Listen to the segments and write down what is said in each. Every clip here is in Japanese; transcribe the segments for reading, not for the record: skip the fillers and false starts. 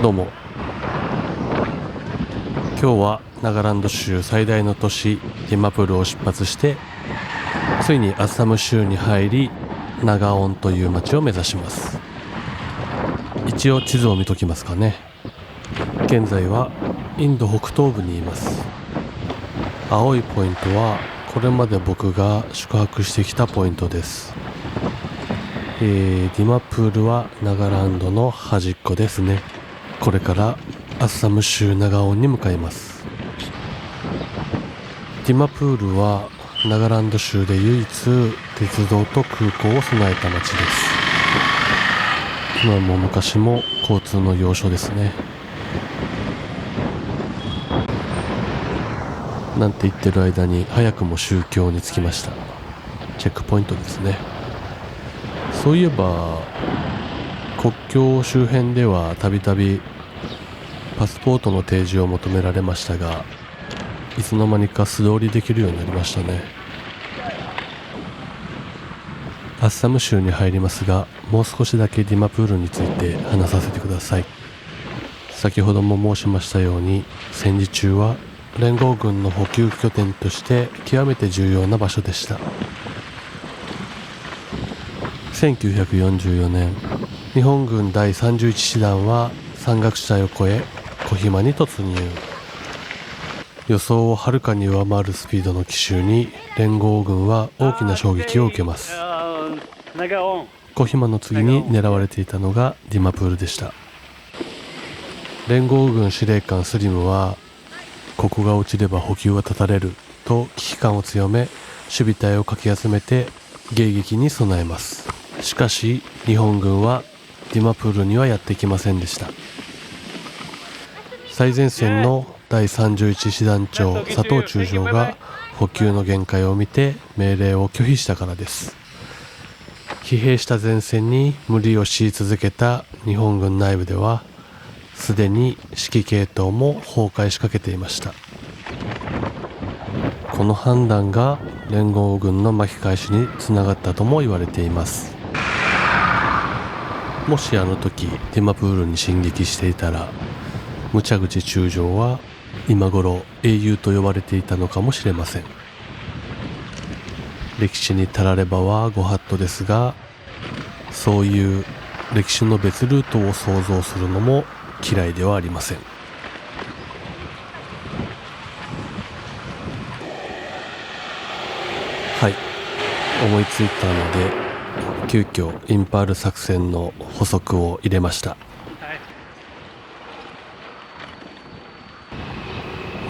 どうも。今日はナガランド州最大の都市ディマプールを出発して、ついにアッサム州に入り、ナガオンという町を目指します。一応地図を見ときますかね。現在はインド北東部にいます。青いポイントはこれまで僕が宿泊してきたポイントです。ディマプールはナガランドの端っこですね。これからアッサム州ナガオンに向かいます。ディマプールはナガランド州で唯一鉄道と空港を備えた町です。今も昔も交通の要所ですね。なんて言ってる間に早くも宗教に着きました。チェックポイントですね。そういえば国境周辺ではたびたびパスポートの提示を求められましたが、いつの間にか素通りできるようになりましたね。アッサム州に入りますが、もう少しだけディマプールについて話させてください。先ほども申しましたように、戦時中は連合軍の補給拠点として極めて重要な場所でした。1944年、日本軍第31師団は山岳地帯を越えコヒマに突入。予想をはるかに上回るスピードの奇襲に連合軍は大きな衝撃を受けます。コヒマの次に狙われていたのがディマプールでした。連合軍司令官スリムは、ここが落ちれば補給が断たれると危機感を強め、守備隊をかき集めて迎撃に備えます。しかし日本軍はディマプールにはやってきませんでした。最前線の第31師団長佐藤中将が補給の限界を見て命令を拒否したからです。疲弊した前線に無理をし続けた日本軍内部では、すでに指揮系統も崩壊しかけていました。この判断が連合軍の巻き返しにつながったとも言われています。もしあの時ディマプールに進撃していたら、無茶口中将は今頃英雄と呼ばれていたのかもしれません。歴史にたらればはご法度ですが、そういう歴史の別ルートを想像するのも嫌いではありません。はい、思いついたので急遽インパール作戦の補足を入れました。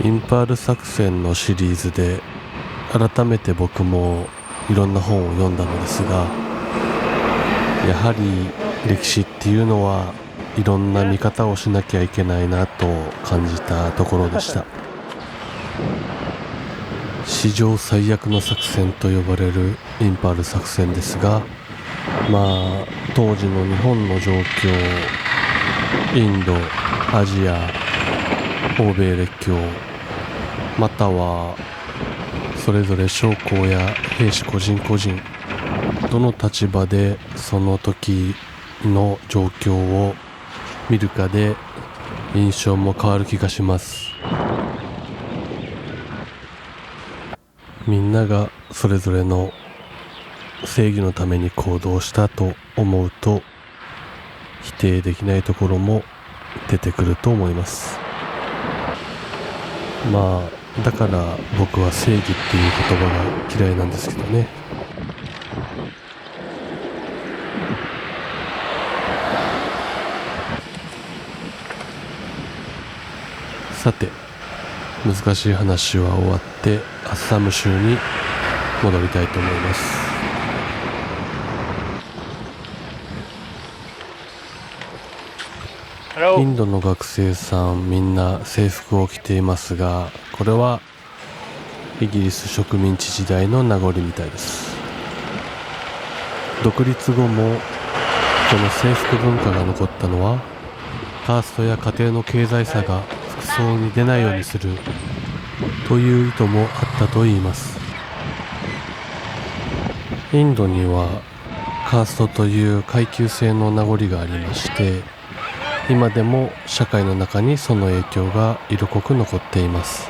インパール作戦のシリーズで改めて僕もいろんな本を読んだのですが、やはり歴史っていうのはいろんな見方をしなきゃいけないなと感じたところでした。史上最悪の作戦と呼ばれるインパール作戦ですが、当時の日本の状況、インド、アジア、欧米列強、またはそれぞれ将校や兵士個人個人、どの立場でその時の状況を見るかで印象も変わる気がします。みんながそれぞれの正義のために行動したと思うと、否定できないところも出てくると思います。だから僕は正義っていう言葉が嫌いなんですけどね。さて、難しい話は終わってアッサム州に戻りたいと思います。インドの学生さんみんな制服を着ていますが、これはイギリス植民地時代の名残みたいです。独立後もこの制服文化が残ったのは、カーストや家庭の経済差が服装に出ないようにするという意図もあったといいます。インドにはカーストという階級制の名残がありまして、今でも社会の中にその影響が色濃く残っています。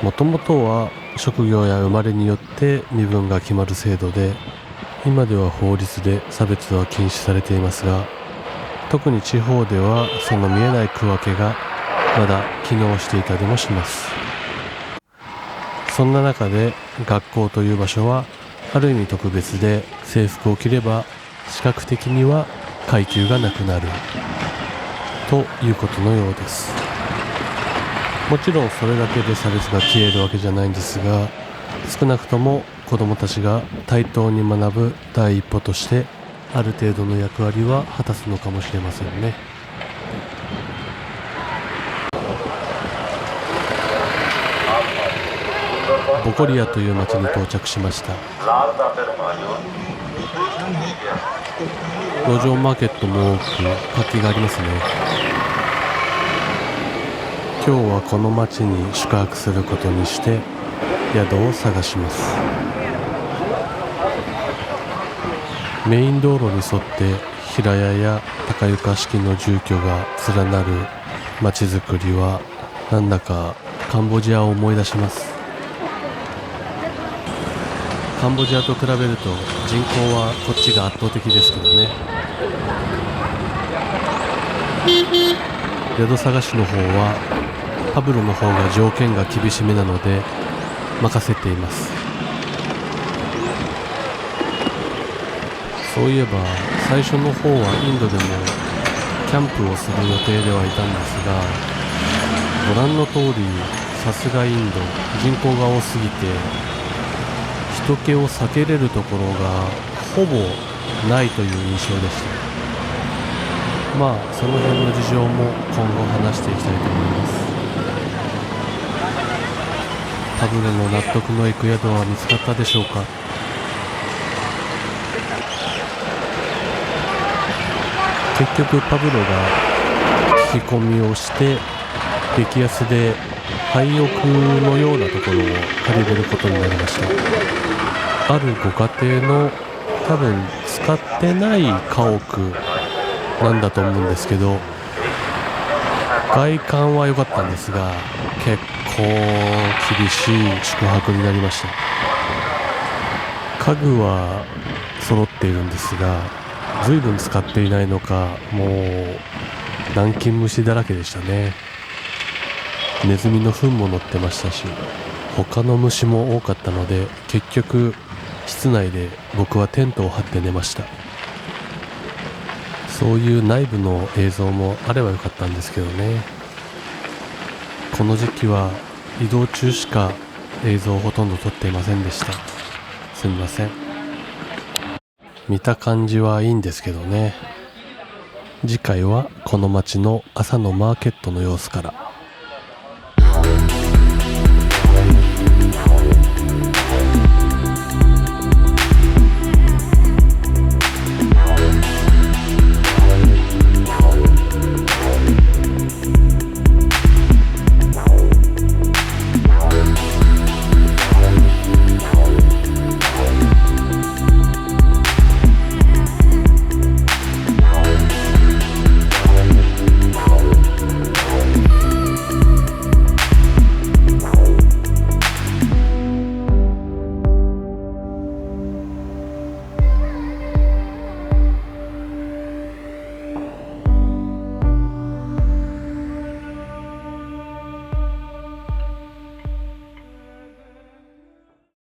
もともとは職業や生まれによって身分が決まる制度で、今では法律で差別は禁止されていますが、特に地方ではその見えない区分けがまだ機能していたりもします。そんな中で学校という場所はある意味特別で、制服を着れば視覚的には階級がなくなるということのようです。もちろんそれだけで差別が消えるわけじゃないんですが、少なくとも子どもたちが対等に学ぶ第一歩としてある程度の役割は果たすのかもしれませんね。ボコリアという町に到着しました。路上マーケットも多く活気がありますね。今日はこの町に宿泊することにして宿を探します。メイン道路に沿って平屋や高床式の住居が連なる町づくりはなんだかカンボジアを思い出します。カンボジアと比べると人口はこっちが圧倒的ですけどね。宿探しの方はパブロの方が条件が厳しめなので任せています。そういえば最初の方はインドでもキャンプをする予定ではいたんですが、ご覧の通りさすがインド、人口が多すぎて人気を避けれるところがほぼないという印象でした。まあその辺の事情も今後話していきたいと思います。パブロの納得のいく宿は見つかったでしょうか。結局パブロが聞き込みをして激安で廃屋のようなところを借りれることになりました。あるご家庭の多分使ってない家屋なんだと思うんですけど、外観は良かったんですが結構厳しい宿泊になりました。家具は揃っているんですが随分使っていないのか、もう南京虫だらけでしたね。ネズミの糞も乗ってましたし、他の虫も多かったので結局室内で僕はテントを張って寝ました。そういう内部の映像もあればよかったんですけどね。この時期は移動中しか映像をほとんど撮っていませんでした。すみません。見た感じはいいんですけどね。次回はこの街の朝のマーケットの様子から。